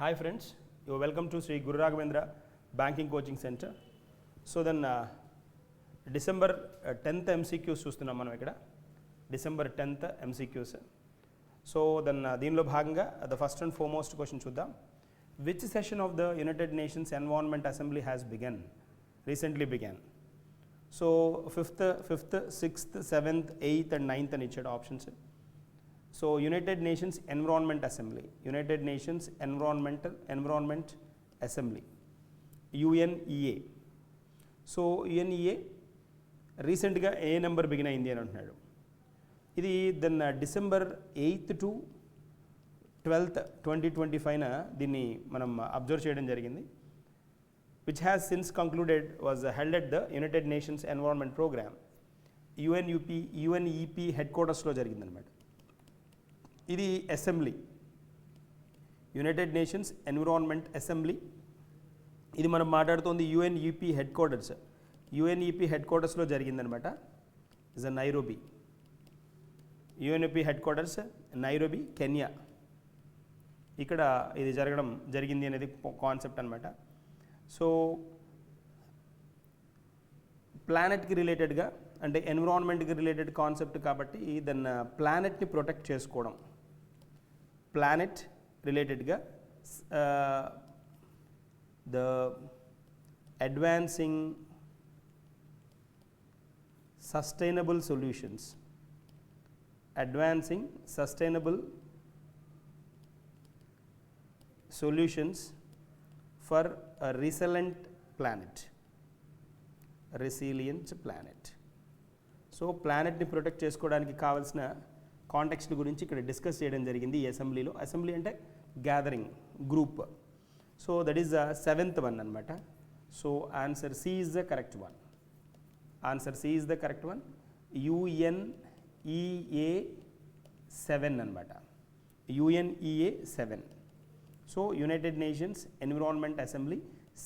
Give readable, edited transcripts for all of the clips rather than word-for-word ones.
Hi friends, you are welcome to Sri Guru Raghavendra Banking Coaching Center. So then December 10th MCQs చూస్తున్నాం మనం ఇక్కడ December 10th MCQs. So then దీనిలో భాగంగా the first and foremost question చూద్దాం. Which session of the United Nations Environment Assembly has recently began? So 5th, 6th, 7th, 8th and 9th అని ఇచ్చాడు options. So United Nations Environment Assembly, United Nations Environment Assembly, UNEA. So UNEA రీసెంట్గా ఏ number begin అయింది అని అంటున్నాడు. ఇది then December 8th to 12th 2025 దీన్ని మనం observe చేయడం జరిగింది. which has since concluded was held at the United Nations Environment Program, UNEP హెడ్క్వార్టర్స్లో జరిగిందనమాట. ఇది assembly, United Nations Environment assembly. ఇది మనం మాట్లాడుతోంది యుఎన్ఈపీ హెడ్క్వార్టర్స్. యుఎన్ఈపీ హెడ్క్వార్టర్స్లో జరిగిందనమాట. Is a Nairobi. UNEP headquarters Nairobi, Kenya. ఇక్కడ ఇది జరిగింది అనేది కాన్సెప్ట్ అనమాట. సో ప్లానెట్కి రిలేటెడ్గా అంటే ఎన్విరాన్మెంట్కి రిలేటెడ్ కాన్సెప్ట్ కాబట్టి దెన్ ప్లానెట్ని ప్రొటెక్ట్ చేసుకోవడం, ప్లానెట్ రిలేటెడ్గా the advancing sustainable solutions, advancing sustainable solutions for a resilient planet, resilient planet. So ప్లానెట్ని ప్రొటెక్ట్ చేసుకోవడానికి కావాల్సిన కాంటెక్స్ట్ గురించి ఇక్కడ డిస్కస్ చేయడం జరిగింది ఈ అసెంబ్లీలో. అసెంబ్లీ అంటే gathering, group. So that is the 7th one అనమాట. So answer C is the correct one. Answer C is the correct one. UNEA 7 అనమాట. UNEA 7. So United Nations Environment Assembly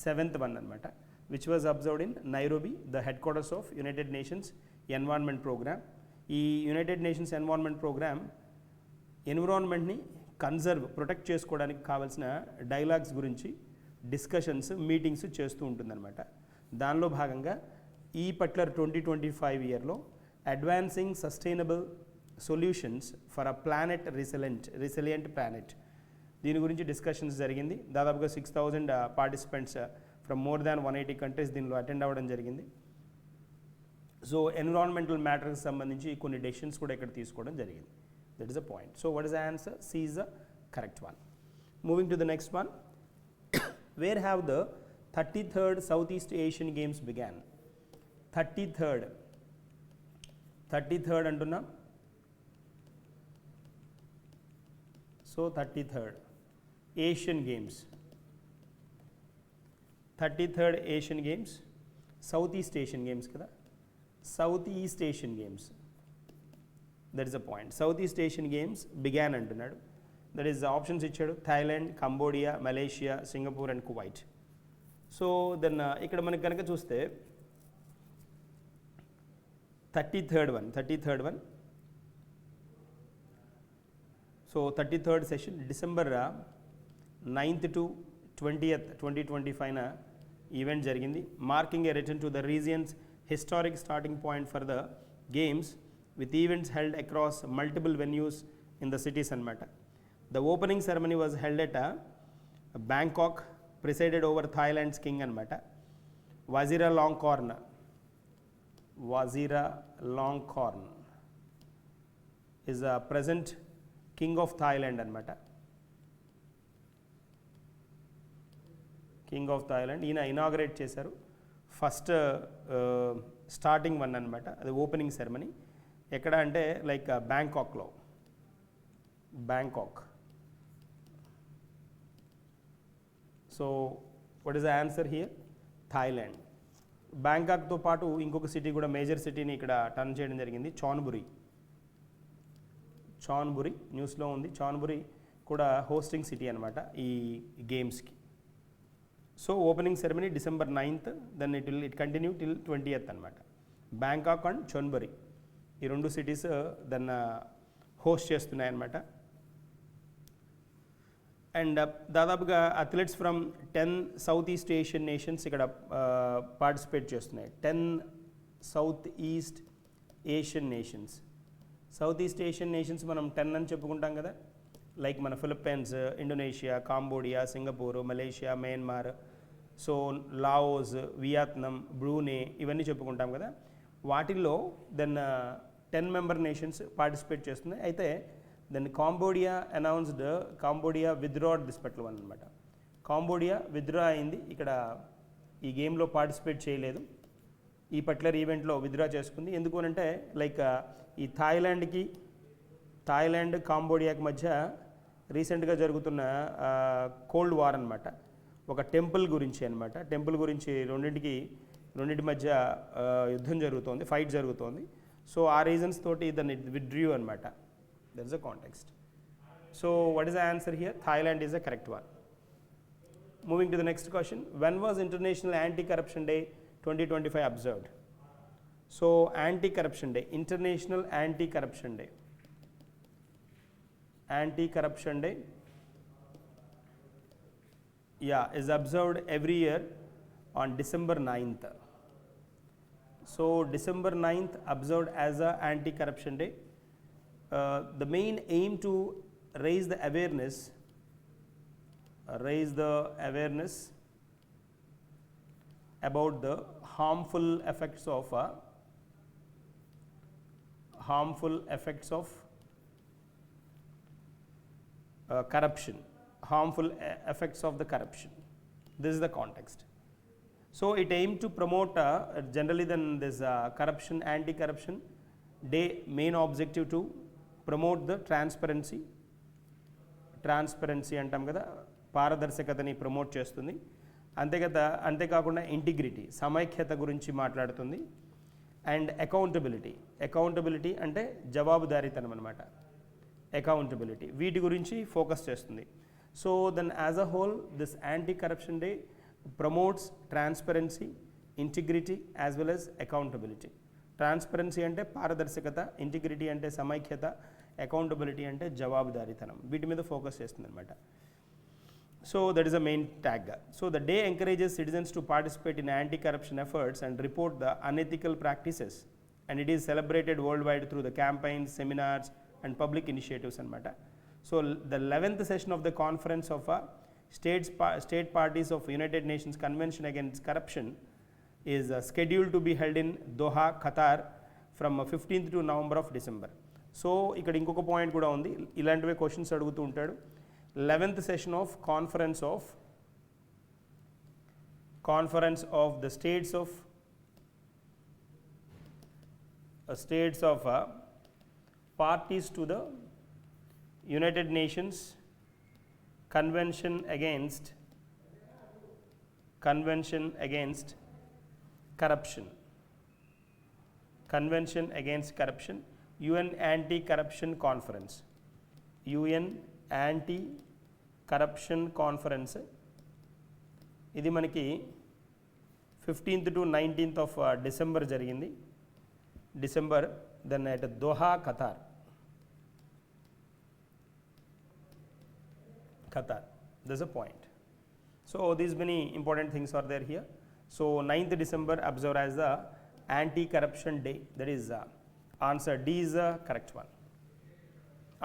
7th one అనమాట, which was observed in Nairobi, the headquarters of United Nations Environment Programme. ఈ United Nations Environment Programme ఎన్విరాన్మెంట్ని protect చేసుకోవడానికి కావాల్సిన dialogues గురించి discussions, meetings చేస్తూ ఉంటుందన్నమాట. దానిలో భాగంగా ఈ పర్టికులర్ 2025 ఇయర్లో advancing sustainable solutions for a planet resilient planet, దీని గురించి డిస్కషన్స్ జరిగింది. దాదాపుగా 6,000 participants from more than 180 countries దీనిలో అటెండ్ అవ్వడం జరిగింది. సో ఎన్విరాన్మెంటల్ మ్యాటర్కి సంబంధించి కొన్ని డెసిషన్స్ కూడా ఇక్కడ తీసుకోవడం జరిగింది. That is the point. So what is the answer? C is the correct one. Moving to the next one. Where have the 33rd South East Asian Games began? 33rd అంటున్నాం. So 33rd Asian Games, 33rd Asian Games, South East Asian Games కదా, South East Asian Games. That is the point. South East Asian Games began అంటున్నాడు. That is options ఇచ్చాడు: Thailand, Cambodia, Malaysia, Singapore and Kuwait. So then ఇక్కడ మనకి కనుక చూస్తే 33rd one. So 33rd session December 9th to 20th 2025 event జరిగింది. Marking a return to the region's historic starting point for the games with events held across multiple venues in the cities అనమాట. The opening ceremony was held at Bangkok, presided over Thailand's king అనమాట, Vajiralongkorn is a present king of Thailand అనమాట. King of Thailand ఈయన inaugurate చేశారు. First starting one అనమాట, అది opening ceremony. ఎక్కడ అంటే like బ్యాంకాక్లో. So what is the answer here? Thailand. బ్యాంకాక్తో పాటు ఇంకొక సిటీ కూడా, మేజర్ సిటీని ఇక్కడ టర్న్ చేయడం జరిగింది, చాన్బురి. న్యూస్లో ఉంది. చాన్బురి కూడా హోస్టింగ్ సిటీ అనమాట ఈ గేమ్స్కి. So opening ceremony December 9th, then it continue till 20th అనమాట. బ్యాంకాక్ అండ్ చాన్బురి ఈ రెండు సిటీస్ దాన్ని హోస్ట్ చేస్తున్నాయన్నమాట. అండ్ దాదాపుగా athletes from 10 South East Asian nations ఇక్కడ పార్టిసిపేట్ చేస్తున్నాయి. 10 South East Asian nations. South East Asian nations మనం 10 అని చెప్పుకుంటాం కదా, లైక్ మన Philippines, Indonesia, Cambodia, Singapore, Malaysia, Myanmar, so Laos, Vietnam, Brunei, ఇవన్నీ చెప్పుకుంటాం కదా. వాటిల్లో దెన్ 10 మెంబర్ నేషన్స్ పార్టిసిపేట్ చేస్తున్నాయి. అయితే then Cambodia announced, Cambodia withdrawed this particular one అనమాట. కాంబోడియా విత్డ్రా అయింది, ఇక్కడ ఈ గేమ్లో పార్టిసిపేట్ చేయలేదు. ఈ పర్టికులర్ ఈవెంట్లో విత్డ్రా చేసుకుంది. ఎందుకు అంటే లైక్ ఈ థాయిలాండ్ కాంబోడియాకి మధ్య రీసెంట్గా జరుగుతున్న కోల్డ్ వార్ అనమాట. ఒక టెంపుల్ గురించి అనమాట. టెంపుల్ గురించి రెండింటి మధ్య యుద్ధం జరుగుతోంది, ఫైట్ జరుగుతోంది. సో ఆ రీజన్స్ తోటి దాన్ని విత్డ్రూ అనమాట. That is the context. So what is the answer here? Thailand is the correct one. Moving to the next question. When was international anti corruption day 2025 observed? So anti-corruption day, international anti-corruption day. Anti-corruption day, yeah, is observed every year on December 9th. So December 9th observed as a anti-corruption day. The main aim to raise the awareness about the harmful effects of corruption, harmful effects of the corruption. This is the context. So it aimed to promote generally then this corruption, anti-corruption day main objective to promote the transparency అంటాం కదా, పారదర్శకతని promote చేస్తుంది. అంతేకాకుండా integrity, సమైక్యత గురించి మాట్లాడుతుంది. And accountability అంటే జవాబుదారీతనం అనమాట. అకౌంటబిలిటీ వీటి గురించి ఫోకస్ చేస్తుంది. So then as a whole this anti corruption day promotes transparency, integrity as well as accountability. Transparency అంటే పారదర్శకత, ఇంటిగ్రిటీ అంటే సమైక్యత, అకౌంటబిలిటీ అంటే జవాబుదారీతనం. వీటి మీద ఫోకస్ చేస్తుంది అనమాట. So that is the main tag. So the day encourages citizens to participate in anti-corruption efforts and report the unethical practices, and it is celebrated worldwide through the campaigns, seminars and public initiatives anamata. So the 11th session of the conference of state parties of United Nations Convention Against Corruption is scheduled to be held in Doha, Qatar from 15th to November of December. So ikkada inkoka point kuda undi, ilantive questions adugutu untadu. 11th session of conference of the states of parties to the United Nations Convention Against Corruption, UN Anti-Corruption Conference, UN anti-corruption conference. ఇది మనకి 15th to 19th of December జరిగింది. December, then at Doha, Qatar. There's a point. So these many important things are there here. So 9th December observed as the anti-corruption day. That is answer D is the correct one.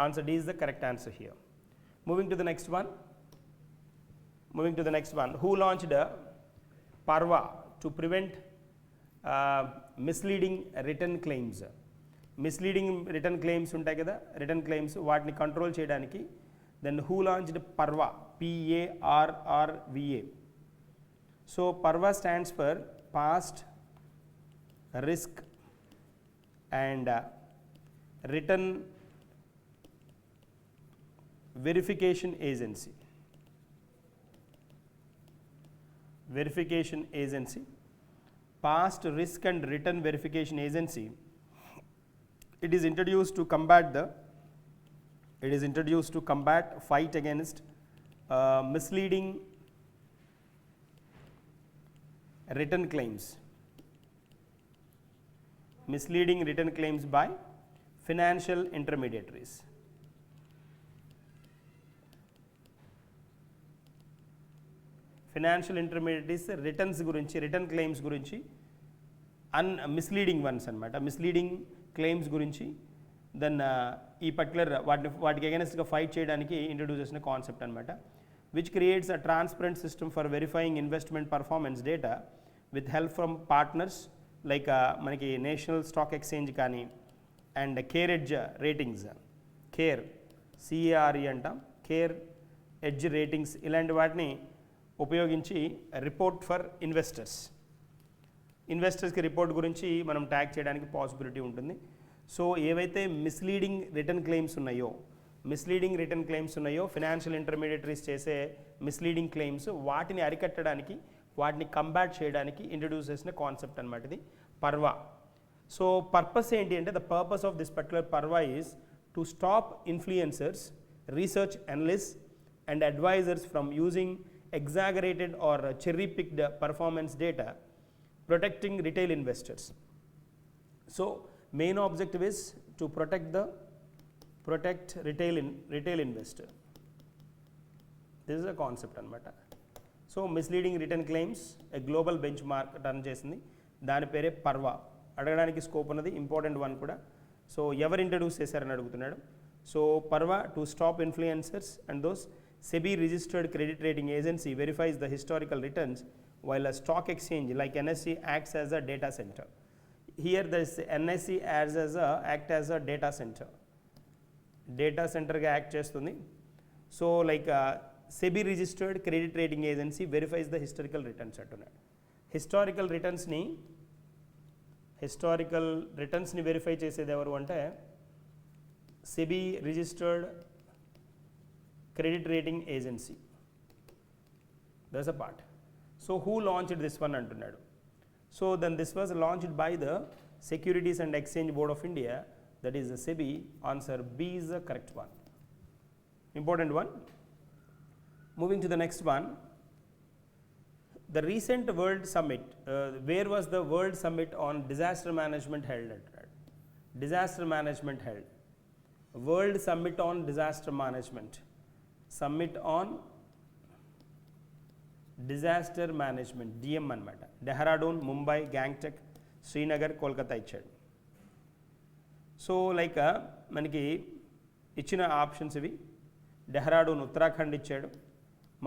Answer D is the correct answer here. Moving to the next one. Who launched Parva to prevent misleading written claims? Misleading written claims ఉంటాయి కదా, written claims వాటిని control చేయడానికి then who launched Parva? PARRVA. So Parva stands for Past Risk and Written Verification Agency. Past Risk and Written Verification Agency. It is introduced to combat fight against misleading written claims by financial intermediaries. Financial intermediaries returns గురించి, return claims గురించి, misleading once అనమాట, misleading claims గురించి, then ఈ particular వాటికి అగైనెస్ట్గా fight చేయడానికి introduce చేసిన concept అనమాట. Which creates a transparent system for verifying investment performance data with help from partners like మనకి నేషనల్ స్టాక్ ఎక్స్చేంజ్ కానీ and care edge ratings, care CARE అంటాం, care edge ratings, ఇలాంటి వాటిని ఉపయోగించి రిపోర్ట్ ఫర్ ఇన్వెస్టర్స్కి రిపోర్ట్ గురించి మనం tag చేయడానికి possibility ఉంటుంది. సో ఏవైతే మిస్లీడింగ్ రిటర్న్ క్లెయిమ్స్ ఉన్నాయో ఫినాన్షియల్ ఇంటర్మీడియటరీస్ చేసే మిస్లీడింగ్ క్లెయిమ్స్, వాటిని అరికట్టడానికి, వాటిని కంబాట్ చేయడానికి ఇంట్రడ్యూస్ చేసిన కాన్సెప్ట్ అనమాట ఇది పర్వా. సో పర్పస్ ఏంటి అంటే, the purpose of this particular PaRRVA is to stop influencers, research analysts and advisers from using exaggerated or cherry-picked performance data, protecting retail investors. So main objective is to protect retail investor. This is a concept anamata. So misleading return claims, a global benchmark run chesindi, dani pere parva. Adagadaniకి scope ఉన్నది, important one కూడా. So ఎవరు introduce చేశారని అడుగుతున్నాడు. So PaRRVA to stop influencers and those SEBI registered credit rating agency verifies the historical returns, while a stock exchange like NSE acts as a data center. Here this NSE acts as a data center. Data center ga act chestundi. So like SEBI registered credit rating agency verifies the historical returns antunnadu. Historical returns ni verify chesedi evaru ante SEBI registered credit rating agency. That's a part. So who launched this one antunnadu. So then this was launched by the Securities and Exchange Board of India, that is the SEBI. Answer B is the correct one, important one. Moving to the next one, the recent World Summit, where was the World Summit on disaster management held at? Disaster management held. World Summit on disaster management. Summit on disaster management, DM అనమాట. డెహ్రాడూన్, ముంబై, గ్యాంగ్టక్, శ్రీనగర్, కోల్కతా ఇచ్చాడు. So like మనకి ఇచ్చిన options ఇవి. డెహ్రాడూన్ ఉత్తరాఖండ్ ఇచ్చాడు,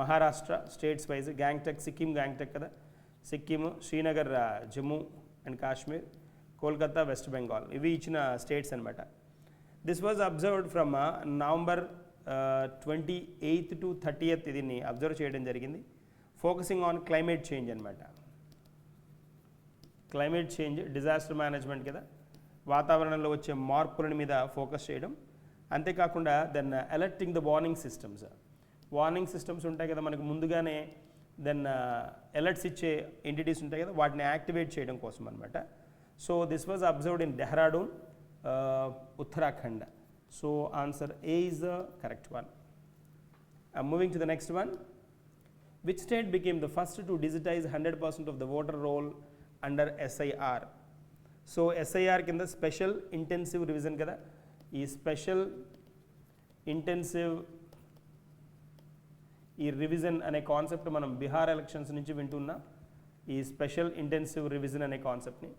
Maharashtra states wise, Gangtok Sikkim, Gangtok కదా Sikkim, Srinagar Jammu and Kashmir, Kolkata West Bengal, ఇవి ఇచ్చిన states అనమాట. This was observed from November 28th to 30th దీన్ని అబ్జర్వ్ చేయడం జరిగింది. ఫోకసింగ్ ఆన్ క్లైమేట్ చేంజ్ అనమాట. క్లైమేట్ చేంజ్ డిజాస్టర్ మేనేజ్మెంట్ కదా, వాతావరణంలో వచ్చే మార్పుల మీద ఫోకస్ చేయడం. అంతేకాకుండా then alerting the warning systems ఉంటాయి కదా మనకు ముందుగానే, దెన్ అలర్ట్స్ ఇచ్చే ఎంటిటీస్ ఉంటాయి కదా, వాటిని యాక్టివేట్ చేయడం కోసం అనమాట. So this was observed in Dehradun, Uttarakhand. So answer A is the correct one. Moving to the next one, which state became the first to digitize 100% of the voter roll under SIR? So SIR కింద special intensive revision కదా, ఈ special intensive revision అనే concept మనం Bihar elections నుంచి వింటున్నాం. ఈ special intensive revision అనే కాన్సెప్ట్ని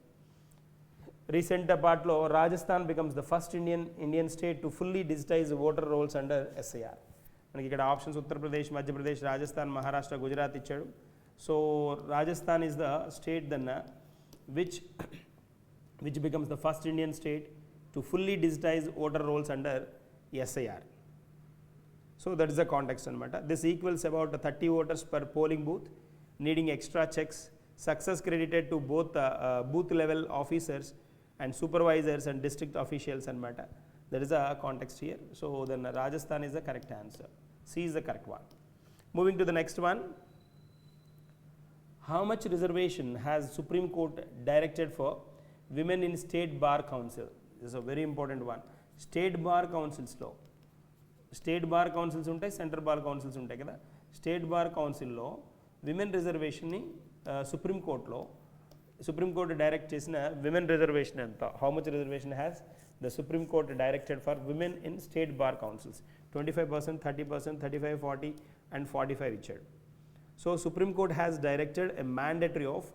రీసెంట్ పార్ట్లో Rajasthan becomes the first Indian state to fully digitise voter rolls under SIR. మనకి ఇక్కడ ఆప్షన్స్ ఉత్తరప్రదేశ్, మధ్యప్రదేశ్, రాజస్థాన్, మహారాష్ట్ర, గుజరాత్ ఇచ్చాడు. So Rajasthan is the state then which becomes the first Indian state to fully digitize voter rolls under SIR. So that is the context anamata. This equals about 30 voters per polling booth, needing extra checks, success credited to both booth level officers and supervisors and district officials anamata. That is the context here. So then Rajasthan is the correct answer. C is the correct one. Moving to the next one, how much reservation has Supreme Court directed for women in State Bar Council? This is a very important one. State Bar Councils లో state bar councils ఉంటాయి, central bar councils ఉంటాయి కదా. State bar కౌన్సిల్లో women రిజర్వేషన్ని Supreme Court direct చేసిన women reservation ఎంత? How much reservation has the Supreme Court directed for women in state bar councils? 25%, 30%, 35%, 40% and 45% ఇచ్చాడు. So Supreme Court has directed a mandatory of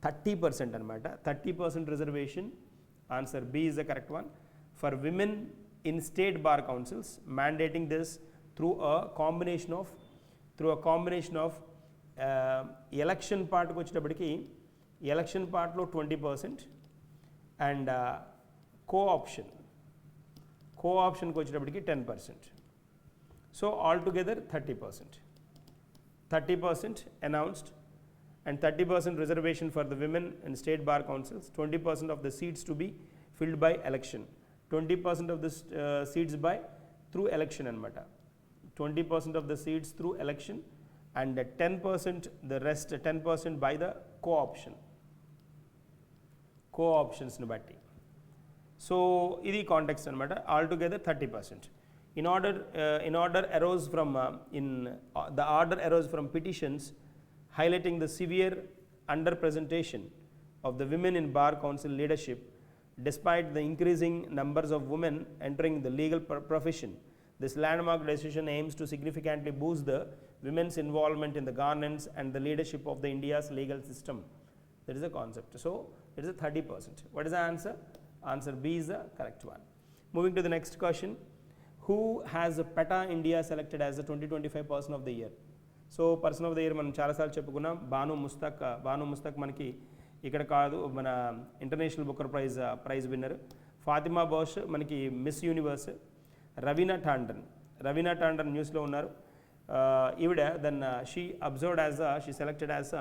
30% అనమాట. 30% reservation, answer B is the correct one, for women in state bar councils, మ్యాండేటింగ్ this through a combination of election పార్ట్కి వచ్చేటప్పటికి election పార్ట్లో 20% and కోఆప్షన్కి వచ్చేటప్పటికి 10%. So all together 30% announced, and 30% reservation for the women in state bar councils, 20% of the seats to be filled by election, 20% of the seats by through election anamata, 20% of the seats through election, and 10% the rest 10% by the co-options ni batti. So idi context anamata, altogether 30%. In order arose from the order arose from petitions highlighting the severe underrepresentation of the women in bar council leadership despite the increasing numbers of women entering the legal profession. This landmark decision aims to significantly boost the women's involvement in the governance and the leadership of the India's legal system. That is the concept. So it is a 30%. What is the answer? Answer B is the correct one. Moving to the next question. Who has PETA India selected as the 2025 person of the year? So person of the year మనం చాలాసార్లు చెప్పుకున్నాం. బాను ముస్తక్ మనకి ఇక్కడ కాదు, మన international Booker prize winner. Fatima Bosch మనకి Miss Universe. Raveena Tandon న్యూస్లో ఉన్నారు. ఈవిడ then she observed as she selected as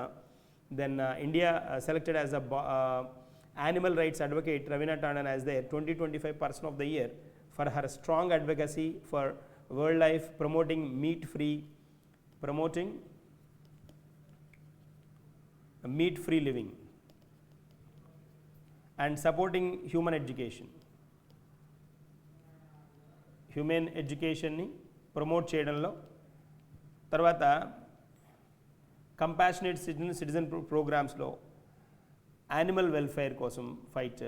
then India selected as a animal rights advocate Ravina Tandon as their 2025 person of the year for her strong advocacy for world life, promoting meat-free living and supporting humane education ni promote cheyadanlo. Tarvata compassionate citizen programs lo animal welfare కోసం fight,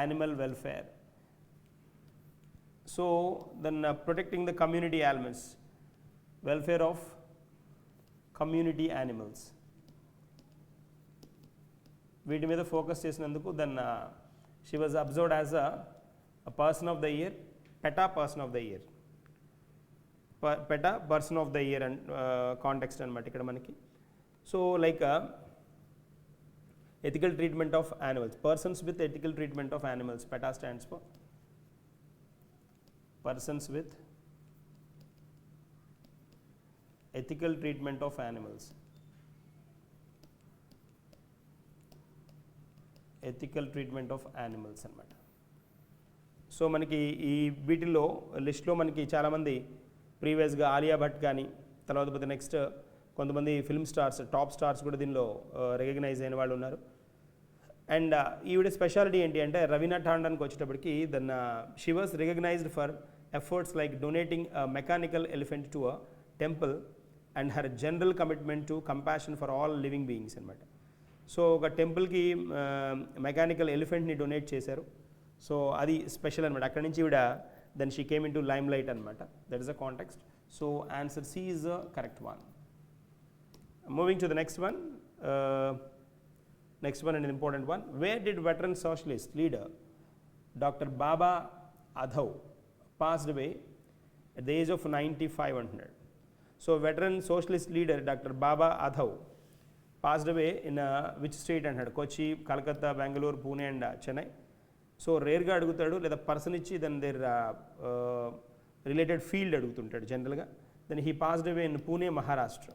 animal welfare. So then protecting the community elements, welfare of community animals, వీటి మీద focus చేసినందుకు then she was observed as a person of the year, PETA person of the year and context అనమాట ఇక్కడ మనకి. So like ethical treatment of animals, persons with ethical treatment of animals, PETA stands for persons with ethical treatment of animals, అన్నమాట. So మనకి ఈ వీటిల్లో లిస్ట్లో మనకి చాలామంది ప్రీవియస్గా ఆలియా భట్ కానీ, తర్వాత పోతే నెక్స్ట్ కొంతమంది ఫిల్మ్ స్టార్స్, టాప్ స్టార్స్ కూడా దీనిలో రికగ్నైజ్ అయిన వాళ్ళు ఉన్నారు. అండ్ ఈవిడ స్పెషాలిటీ ఏంటి అంటే రవీనా టాండన్కి వచ్చేటప్పటికి then she was recognised for efforts like donating mechanical elephant to a temple and her general commitment to compassion for all living beings అనమాట. సో ఒక టెంపుల్కి మెకానికల్ ఎలిఫెంట్ని డొనేట్ చేశారు. సో అది స్పెషల్ అనమాట. అక్కడి నుంచి ఈవిడ then she came into limelight అనమాట. That is a context. So answer C is the correct one. Moving to the next one and an important one. Where did veteran socialist leader Dr. Baba Adhau passed away at the age of 95 అంటున్నాడు. So veteran socialist leader Dr. Baba Adhau passed away in which state అంటున్నాడు. Kochi, Calcutta, Bengaluru, Pune and Chennai. So రేర్గా అడుగుతాడు, లేదా person ఇచ్చి then there related field అడుగుతుంటాడు జనరల్గా. Then he passed away in Pune, Maharashtra,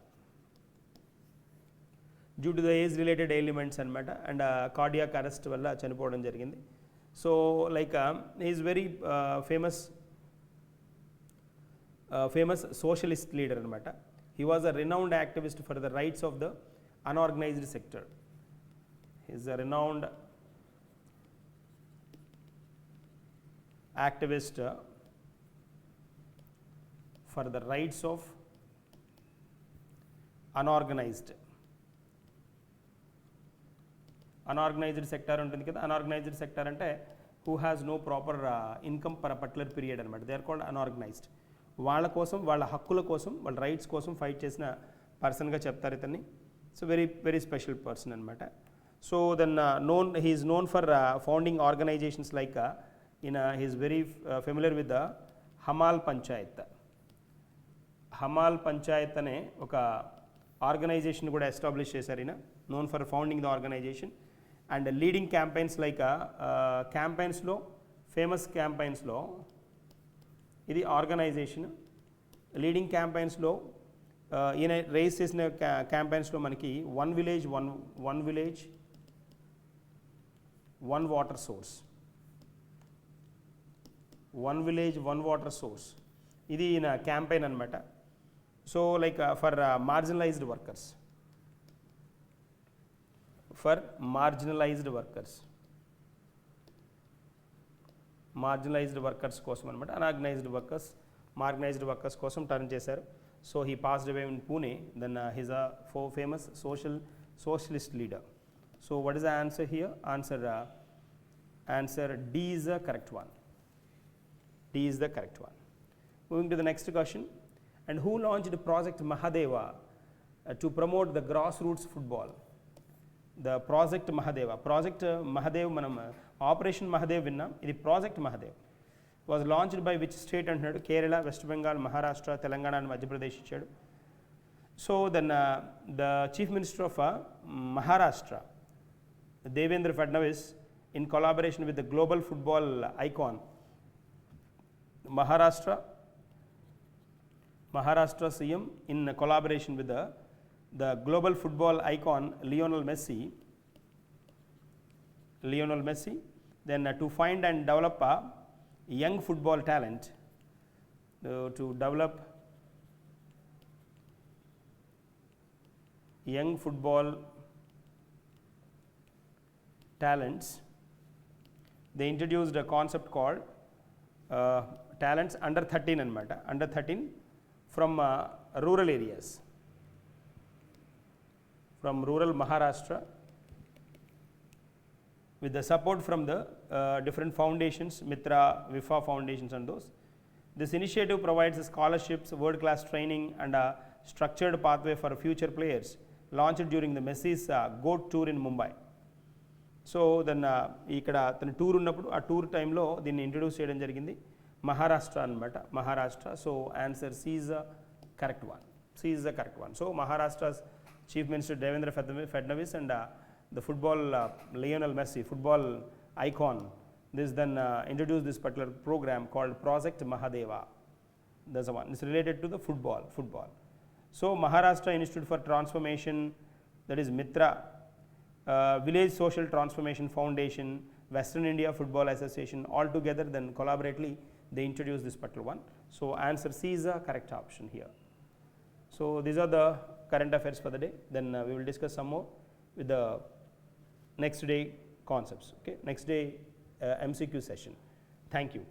due to the age related elements అనమాట. And cardiac arrest వల్ల చనిపోవడం జరిగింది. So like is very famous socialist leader అనమాట. He was a renowned activist for the rights of the unorganised sector. Is a renowned activist for the rights of unorganised sector ఉంటుంది కదా. Unorganised sector అంటే who has no proper income for a particular period అనమాట. They are called unorganised. వాళ్ళ కోసం, వాళ్ళ హక్కుల కోసం, వాళ్ళ రైట్స్ కోసం ఫైట్ చేసిన పర్సన్గా చెప్తారు ఇతన్ని. సో వెరీ స్పెషల్ పర్సన్ అనమాట. So then he is known for founding organisations like he is very familiar with the Hamal Panchayat. Hamal Panchayat అనే ఒక ఆర్గనైజేషన్ కూడా ఎస్టాబ్లిష్ చేశారు ఈయన, known for founding the organisation. And leading campaigns like క్యాంపెయిన్స్లో ఫేమస్ క్యాంపెయిన్స్లో ఇది ఆర్గనైజేషన్. లీడింగ్ క్యాంపెయిన్స్లో ఈయన రేస్ చేసిన క్యాంపెయిన్స్లో మనకి one village one water source, one village one water source, ఇది ఈయన క్యాంపెయిన్ అనమాట. So like for marginalised workers, for marginalised workers కోసం అనమాట. అన్ఆర్గనైజ్డ్ వర్కర్స్ కోసం టర్న్ చేశారు. So he passed away in Pune. Then he's a famous socialist leader. So what is the answer here? Answer D is the correct one. Moving to the next question. And who launched Project Mahadeva to promote the grassroots football? The Project Mahadev మనం operation Mahadev విన్నాం, ఇది project Mahadev. Was launched by which state అంటున్నాడు? Kerala, West Bengal, Maharashtra, Telangana and Madhya Pradesh ఇచ్చాడు. So then the chief minister of Maharashtra Devendra Fadnavis in collaboration with the global football icon Maharashtra CM in collaboration with the global football icon Lionel Messi, then to find and develop a young football talent, to develop young football talents. They introduced a concept called talents under 13 anamata, under 13 from rural areas, from rural Maharashtra, with the support from the different foundations, Mitra, Vifa foundations and those. This initiative provides scholarships, world-class training and a structured pathway for future players, launched during the Messi's GOAT tour in Mumbai. So then ఇక్కడ తన tour ఉన్నప్పుడు ఆ tour టైంలో దీన్ని introduce చేయడం జరిగింది. మహారాష్ట్ర అనమాట, Maharashtra. So answer C is the correct one. So Maharashtra's chief minister Devendra Fadnavis and the football Lionel Messi, football icon, this then introduced this particular program called Project Mahadeva. That's the one. It's related to the football. So Maharashtra Institute for Transformation, that is Mitra, Village Social Transformation Foundation, Western India Football Association, all together then collaboratively they introduced this particular one. So answer C is the correct option here. So these are the current affairs for the day. Then we will discuss some more with the next day concepts. Okay, next day MCQ session. Thank you.